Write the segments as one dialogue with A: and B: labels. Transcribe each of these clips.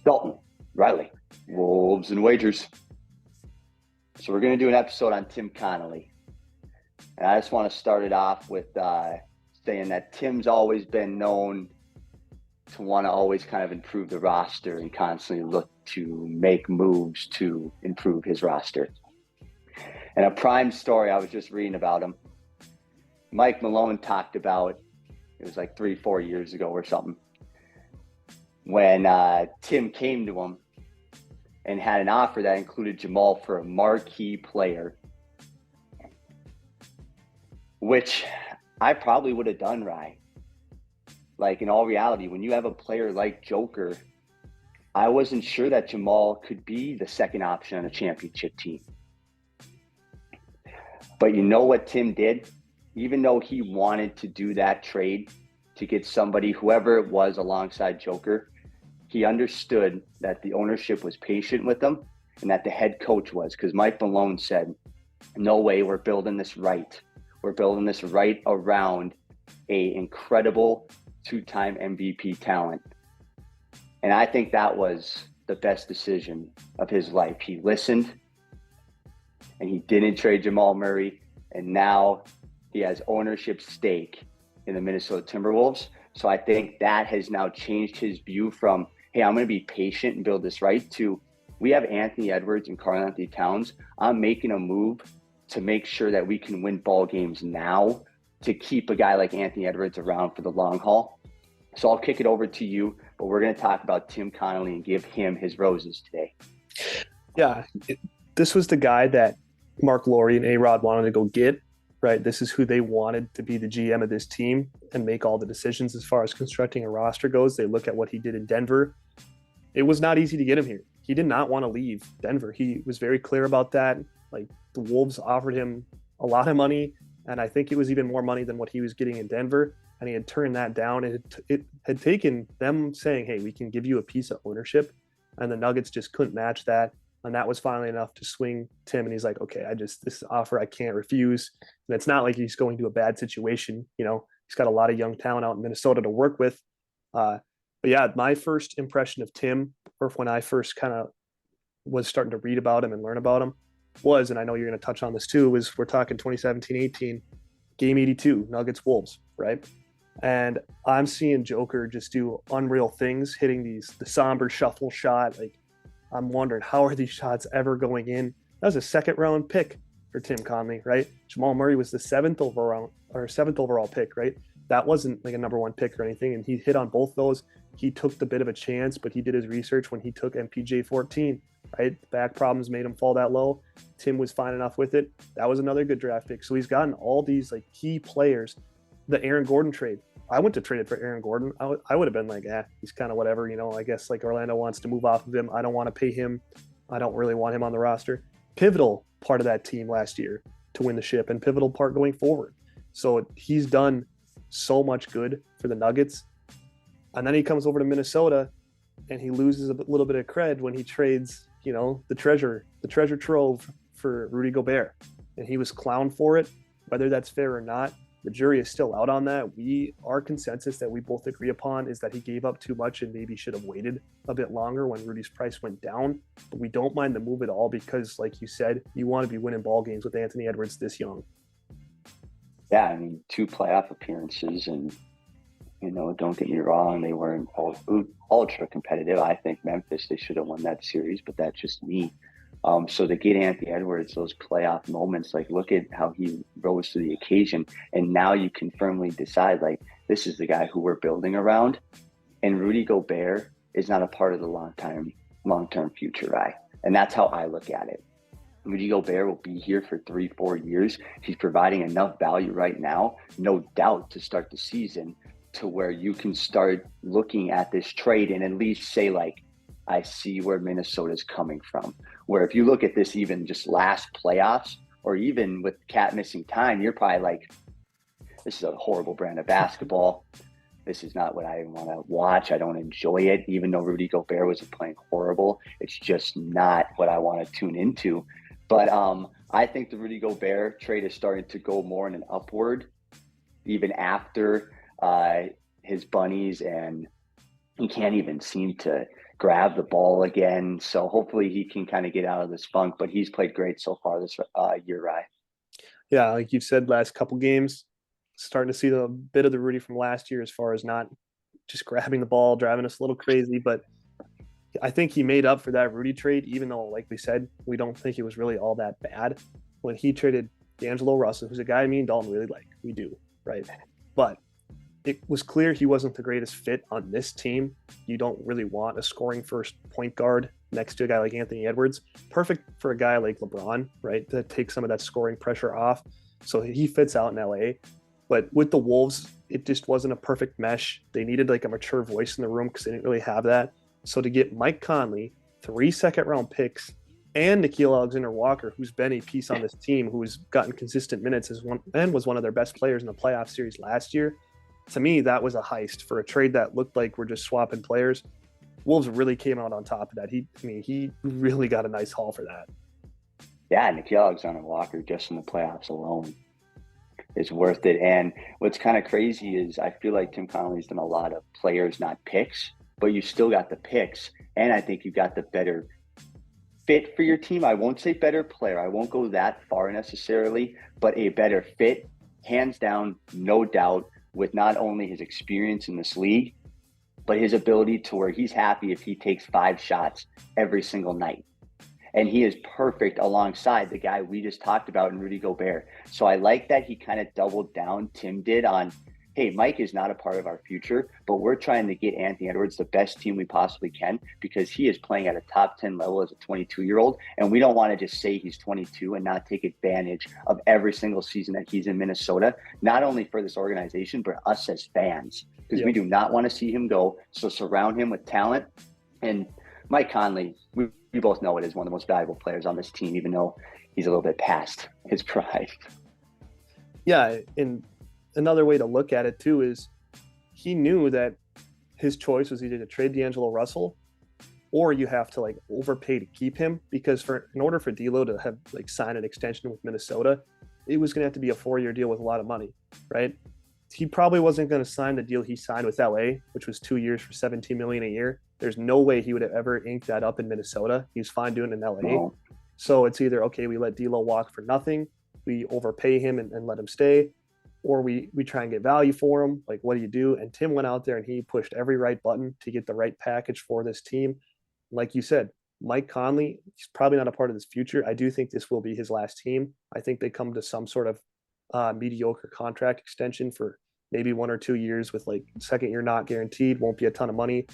A: Dalton, Riley, Wolves and Wagers. So we're going to do an episode on Tim Connelly. And I just want to start it off with saying that Tim's always been known to want to always kind of improve the roster and constantly look to make moves to improve his roster. And a prime story I was just reading about him, Mike Malone talked about, it was like 3-4 years ago or something, when Tim came to him and had an offer that included Jamal for a marquee player, which I probably would have done, right? Like, in all reality, when you have a player like Joker, I wasn't sure that Jamal could be the second option on a championship team. But you know what Tim did? Even though he wanted to do that trade to get somebody, whoever it was, alongside Joker, he understood that the ownership was patient with him and that the head coach was, because Mike Malone said, no way, we're building this right. We're building this right around a incredible two-time MVP talent. And I think that was the best decision of his life. He listened and he didn't trade Jamal Murray. And now he has ownership stake in the Minnesota Timberwolves. So I think that has now changed his view from, hey, I'm going to be patient and build this right, to, we have Anthony Edwards and Karl-Anthony Towns. I'm making a move to make sure that we can win ball games now to keep a guy like Anthony Edwards around for the long haul. So I'll kick it over to you, but we're going to talk about Tim Connelly and give him his roses today.
B: Yeah, this was the guy that Mark Lowry and A-Rod wanted to go get, right? This is who they wanted to be the GM of this team and make all the decisions as far as constructing a roster goes. They look at what he did in Denver. It was not easy to get him here. He did not want to leave Denver. He was very clear about that. Like, the Wolves offered him a lot of money, and I think it was even more money than what he was getting in Denver, and he had turned that down. It had taken them saying, hey, we can give you a piece of ownership, and the Nuggets just couldn't match that. And that was finally enough to swing Tim. And he's like, okay, this offer I can't refuse. And it's not like he's going to a bad situation. You know, he's got a lot of young talent out in Minnesota to work with. But yeah, my first impression of Tim, or when I first kind of was starting to read about him and learn about him, was, and I know you're going to touch on this too, was we're talking 2017-18, game 82, Nuggets Wolves, right? And I'm seeing Joker just do unreal things, hitting the somber shuffle shot. Like, I'm wondering, how are these shots ever going in? That was a second round pick for Tim Connelly, right? Jamal Murray was the seventh overall pick, right? That wasn't like a number one pick or anything. And he hit on both those. He took the bit of a chance, but he did his research when he took MPJ 14, right? Back problems made him fall that low. Tim was fine enough with it. That was another good draft pick. So he's gotten all these like key players. The Aaron Gordon trade, I went to trade it for Aaron Gordon. I would have been like, he's kind of whatever, you know, I guess like Orlando wants to move off of him. I don't want to pay him. I don't really want him on the roster. Pivotal part of that team last year to win the ship, and pivotal part going forward. So he's done so much good for the Nuggets. And then he comes over to Minnesota and he loses a little bit of cred when he trades, you know, the treasure trove for Rudy Gobert. And he was clowned for it. Whether that's fair or not, the jury is still out on that. Our consensus that we both agree upon is that he gave up too much and maybe should have waited a bit longer when Rudy's price went down. But we don't mind the move at all because, like you said, you want to be winning ball games with Anthony Edwards this young.
A: Yeah, I mean, 2 playoff appearances, and, you know, don't get me wrong, they weren't ultra competitive. I think Memphis, they should have won that series, but that's just me. So to get Anthony Edwards, those playoff moments, like, look at how he rose to the occasion. And now you can firmly decide, like, this is the guy who we're building around. And Rudy Gobert is not a part of the long-term future, right? And that's how I look at it. Rudy Gobert will be here for 3-4 years. He's providing enough value right now, no doubt, to start the season to where you can start looking at this trade and at least say, like, I see where Minnesota's coming from. Where if you look at this even just last playoffs, or even with Cat missing time, you're probably like, this is a horrible brand of basketball. This is not what I want to watch. I don't enjoy it. Even though Rudy Gobert wasn't playing horrible, it's just not what I want to tune into. But I think the Rudy Gobert trade is starting to go more in an upward, even after his bunnies and he can't even seem to grab the ball again. So hopefully he can kind of get out of this funk. But he's played great so far this year, Rye.
B: Yeah, like you've said, last couple games, starting to see the bit of the Rudy from last year as far as not just grabbing the ball, driving us a little crazy. But I think he made up for that Rudy trade, even though, like we said, we don't think it was really all that bad. When he traded D'Angelo Russell, who's a guy me and Dalton really like, we do, right? But it was clear he wasn't the greatest fit on this team. You don't really want a scoring first point guard next to a guy like Anthony Edwards. Perfect for a guy like LeBron, right? To take some of that scoring pressure off. So he fits out in LA. But with the Wolves, it just wasn't a perfect mesh. They needed like a mature voice in the room because they didn't really have that. So to get Mike Conley, 3 second-round picks, and Nickeil Alexander-Walker, who's been a piece on this team, who's gotten consistent minutes as one and was one of their best players in the playoff series last year. To me, that was a heist for a trade that looked like we're just swapping players. Wolves really came out on top of that. He really got a nice haul for that.
A: Yeah, Nickeil Alexander-Walker just in the playoffs alone is worth it. And what's kind of crazy is I feel like Tim Connelly's done a lot of players, not picks, but you still got the picks. And I think you got the better fit for your team. I won't say better player. I won't go that far necessarily, but a better fit, hands down, no doubt, with not only his experience in this league, but his ability to where he's happy if he takes 5 shots every single night. And he is perfect alongside the guy we just talked about in Rudy Gobert. So I like that he kind of doubled down, Tim did, on, hey, Mike is not a part of our future, but we're trying to get Anthony Edwards the best team we possibly can because he is playing at a top 10 level as a 22-year-old. And we don't want to just say he's 22 and not take advantage of every single season that he's in Minnesota, not only for this organization, but us as fans, because we do not want to see him go. So surround him with talent. And Mike Conley, we both know it is one of the most valuable players on this team, even though he's a little bit past his prime.
B: Yeah, and another way to look at it too is he knew that his choice was either to trade D'Angelo Russell or you have to like overpay to keep him, because in order for D'Lo to have like sign an extension with Minnesota, it was going to have to be a 4-year deal with a lot of money, right? He probably wasn't going to sign the deal he signed with LA, which was 2 years for $17 million a year. There's no way he would have ever inked that up in Minnesota. He's fine doing it in LA. No. So it's either, okay, we let D'Lo walk for nothing, we overpay him and let him stay, or we try and get value for him. Like, what do you do? And Tim went out there and he pushed every right button to get the right package for this team. Like you said, Mike Conley, he's probably not a part of this future. I do think this will be his last team. I think they come to some sort of mediocre contract extension for maybe 1 or 2 years with like second year not guaranteed, won't be a ton of money.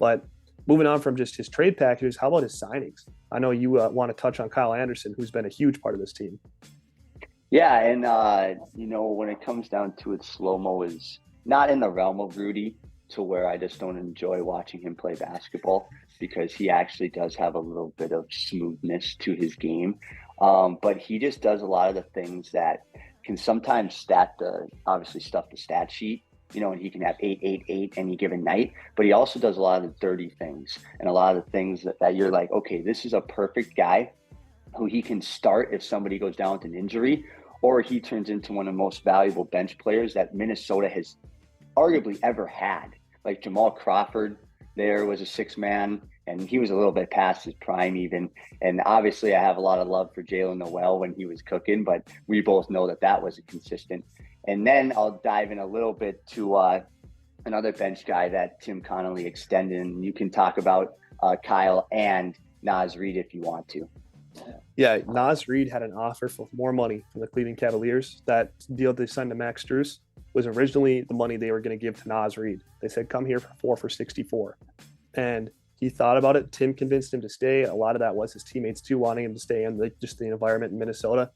B: But moving on from just his trade packages, how about his signings? I know you want to touch on Kyle Anderson, who's been a huge part of this team.
A: Yeah, and when it comes down to it, Slow-Mo is not in the realm of Rudy, to where I just don't enjoy watching him play basketball, because he actually does have a little bit of smoothness to his game. But he just does a lot of the things that can sometimes stuff the stat sheet, and he can have 8 any given night, but he also does a lot of the dirty things and a lot of the things that you're like, okay, this is a perfect guy who he can start if somebody goes down with an injury, or he turns into one of the most valuable bench players that Minnesota has arguably ever had. Like Jamal Crawford there was a 6-man, and he was a little bit past his prime even. And obviously I have a lot of love for Jalen Noel when he was cooking, but we both know that wasn't consistent. And then I'll dive in a little bit to another bench guy that Tim Connelly extended, and you can talk about Kyle and Naz Reid if you want to.
B: Yeah, Naz Reid had an offer for more money from the Cleveland Cavaliers. That deal they signed to Max Strus was originally the money they were going to give to Naz Reid. They said, come here for 4 for 64. And he thought about it. Tim convinced him to stay. A lot of that was his teammates too wanting him to stay and just the environment in Minnesota.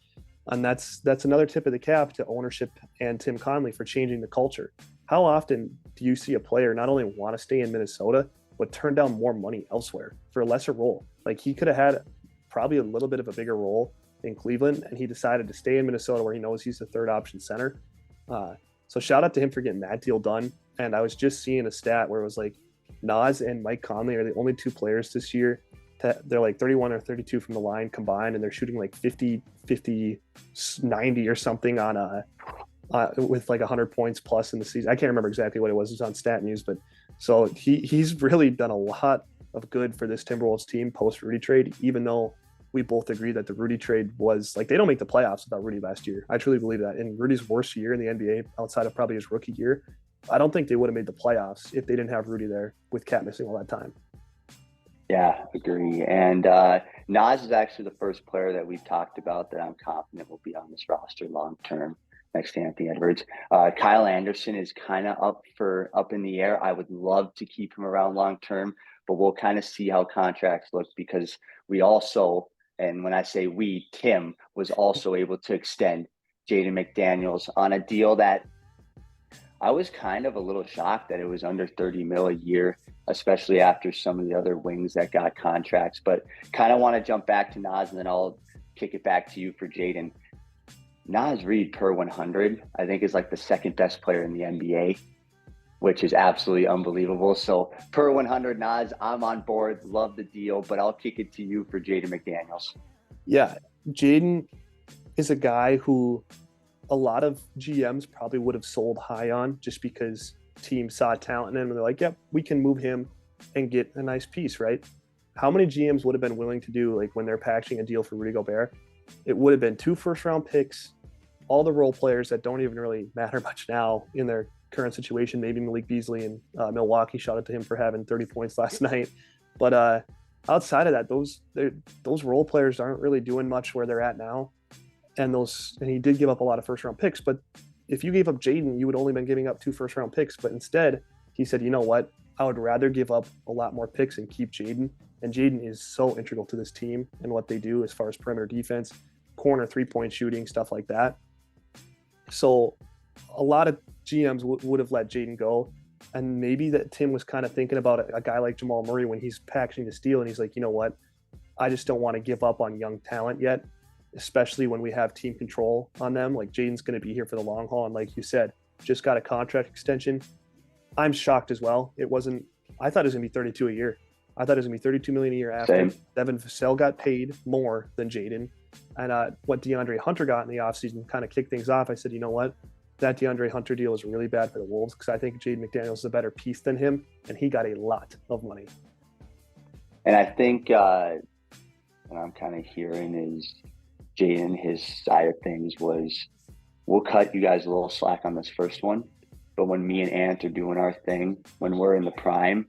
B: And that's another tip of the cap to ownership and Tim Connelly for changing the culture. How often do you see a player not only want to stay in Minnesota, but turn down more money elsewhere for a lesser role? Like, he could have had probably a little bit of a bigger role in Cleveland, and he decided to stay in Minnesota where he knows he's the third option center. So shout out to him for getting that deal done. And I was just seeing a stat where it was like Naz and Mike Conley are the only 2 players this year. They're like 31 or 32 from the line combined, and they're shooting like 50, 90 or something on with like 100 points plus in the season. I can't remember exactly what it was. It was on Stat News, but So he's really done a lot of good for this Timberwolves team post Rudy trade, even though we both agree that the Rudy trade was like they don't make the playoffs without Rudy last year. I truly believe that. In Rudy's worst year in the NBA, outside of probably his rookie year, I don't think they would have made the playoffs if they didn't have Rudy there with Cat missing all that time.
A: Yeah, agree. And Nas is actually the first player that we've talked about that I'm confident will be on this roster long term next to Anthony Edwards. Kyle Anderson is kind of up in the air. I would love to keep him around long term, but we'll kind of see how contracts look because we also, and when I say we, Tim was also able to extend Jaden McDaniels on a deal that I was kind of a little shocked that it was under 30 mil a year, especially after some of the other wings that got contracts. But kind of want to jump back to Nas and then I'll kick it back to you for Jaden. Nas Reed per 100, I think is like the second best player in the NBA, which is absolutely unbelievable. So per 100, Nas, I'm on board. Love the deal, but I'll kick it to you for Jaden McDaniels.
B: Yeah, Jaden is a guy who a lot of GMs probably would have sold high on just because teams saw talent in him and they're like, yep, we can move him and get a nice piece, right? How many GMs would have been willing to do like when they're packaging a deal for Rudy Gobert? It would have been 2 first-round picks, all the role players that don't even really matter much now in their current situation. Maybe Malik Beasley in Milwaukee, shout out to him for having 30 points last night. But outside of that, those role players aren't really doing much where they're at now. And he did give up a lot of first round picks, but if you gave up Jaden, you would only been giving up 2 first round picks. But instead, he said, you know what? I would rather give up a lot more picks and keep Jaden. And Jaden is so integral to this team and what they do as far as perimeter defense, corner 3-point shooting, stuff like that. So a lot of GMs would have let Jaden go. And maybe that Tim was kind of thinking about a guy like Jamal Murray when he's packaging this deal and he's like, you know what? I just don't want to give up on young talent yet, especially when we have team control on them. Like Jaden's going to be here for the long haul. And like you said, just got a contract extension. I'm shocked as well. I thought it was going to be 32 a year. I thought it was going to be 32 million a year after.
A: Same.
B: Devin Vassell got paid more than Jaden. And what DeAndre Hunter got in the offseason kind of kicked things off. I said, you know what? That DeAndre Hunter deal is really bad for the Wolves because I think Jaden McDaniels is a better piece than him, and he got a lot of money.
A: And I think what I'm kind of hearing is Jaden, his side of things was, we'll cut you guys a little slack on this first one, but when me and Ant are doing our thing, when we're in the prime,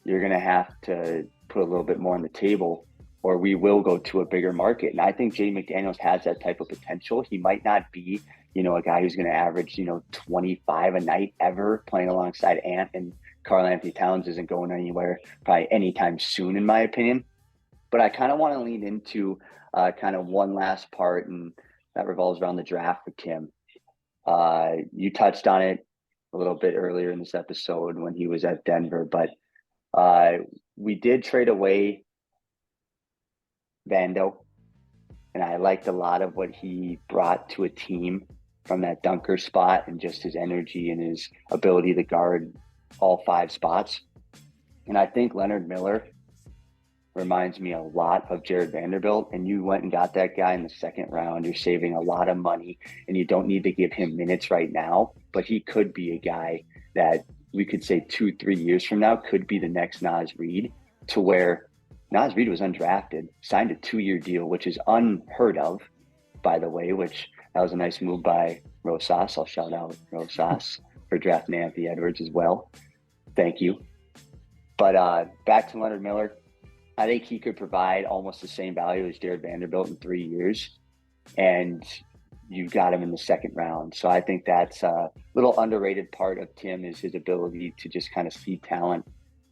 A: you're going to have to put a little bit more on the table or we will go to a bigger market. And I think Jaden McDaniels has that type of potential. He might not be, a guy who's going to average, 25 a night ever playing alongside Ant, and Karl Anthony Towns isn't going anywhere probably anytime soon, in my opinion. But I kind of want to lean into kind of one last part, and that revolves around the draft for Tim. You touched on it a little bit earlier in this episode when he was at Denver, but we did trade away Vando, and I liked a lot of what he brought to a team from that dunker spot and just his energy and his ability to guard all 5 spots. And I think Leonard Miller reminds me a lot of Jared Vanderbilt, and you went and got that guy in the 2nd round. You're saving a lot of money, and you don't need to give him minutes right now, but he could be a guy that we could say 2-3 years from now could be the next Nas Reed, to where Nas Reed was undrafted, signed a 2-year deal, which is unheard of, by the way, which that was a nice move by Rosas. I'll shout out Rosas for drafting Anthony Edwards as well. Thank you. But back to Leonard Miller. I think he could provide almost the same value as Jared Vanderbilt in 3 years. And you've got him in the 2nd round. So I think that's a little underrated part of Tim, is his ability to just kind of see talent,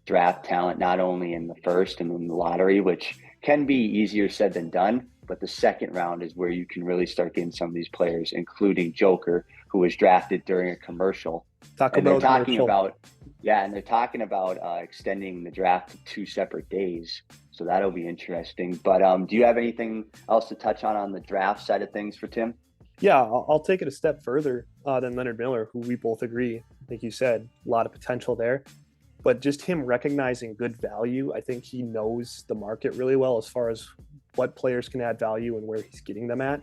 A: draft talent, not only in the 1st and in the lottery, which can be easier said than done, but the 2nd round is where you can really start getting some of these players, including Joker, who was drafted during a commercial. And they're talking about extending the draft to 2 separate days. So that'll be interesting. But do you have anything else to touch on the draft side of things for Tim?
B: Yeah, I'll take it a step further than Leonard Miller, who we both agree, like you said, a lot of potential there. But just him recognizing good value, I think he knows the market really well as far as what players can add value and where he's getting them at.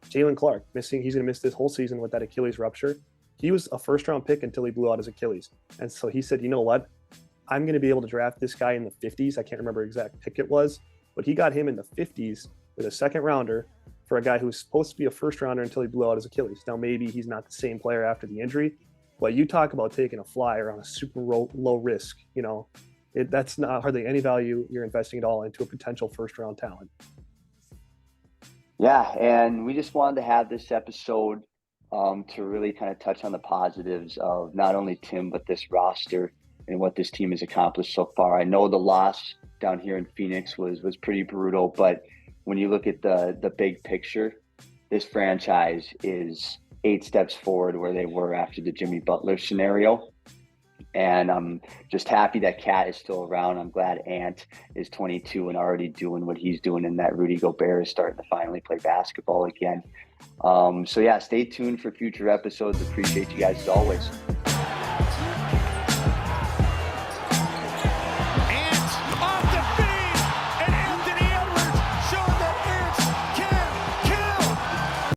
B: Jalen Clark, he's going to miss this whole season with that Achilles rupture. He was a 1st-round pick until he blew out his Achilles. And so he said, you know what? I'm going to be able to draft this guy in the 50s. I can't remember exact pick it was, but he got him in the 50s with a second rounder for a guy who was supposed to be a first rounder until he blew out his Achilles. Now, maybe he's not the same player after the injury, but you talk about taking a flyer on a super low risk, that's not hardly any value you're investing at all into a potential first round talent.
A: Yeah, and we just wanted to have this episode to really kind of touch on the positives of not only Tim, but this roster and what this team has accomplished so far. I know the loss down here in Phoenix was pretty brutal, but when you look at the big picture, this franchise is 8 steps forward where they were after the Jimmy Butler scenario. And I'm just happy that Cat is still around. I'm glad Ant is 22 and already doing what he's doing, and that Rudy Gobert is starting to finally play basketball again. So yeah, stay tuned for future episodes. Appreciate you guys as always.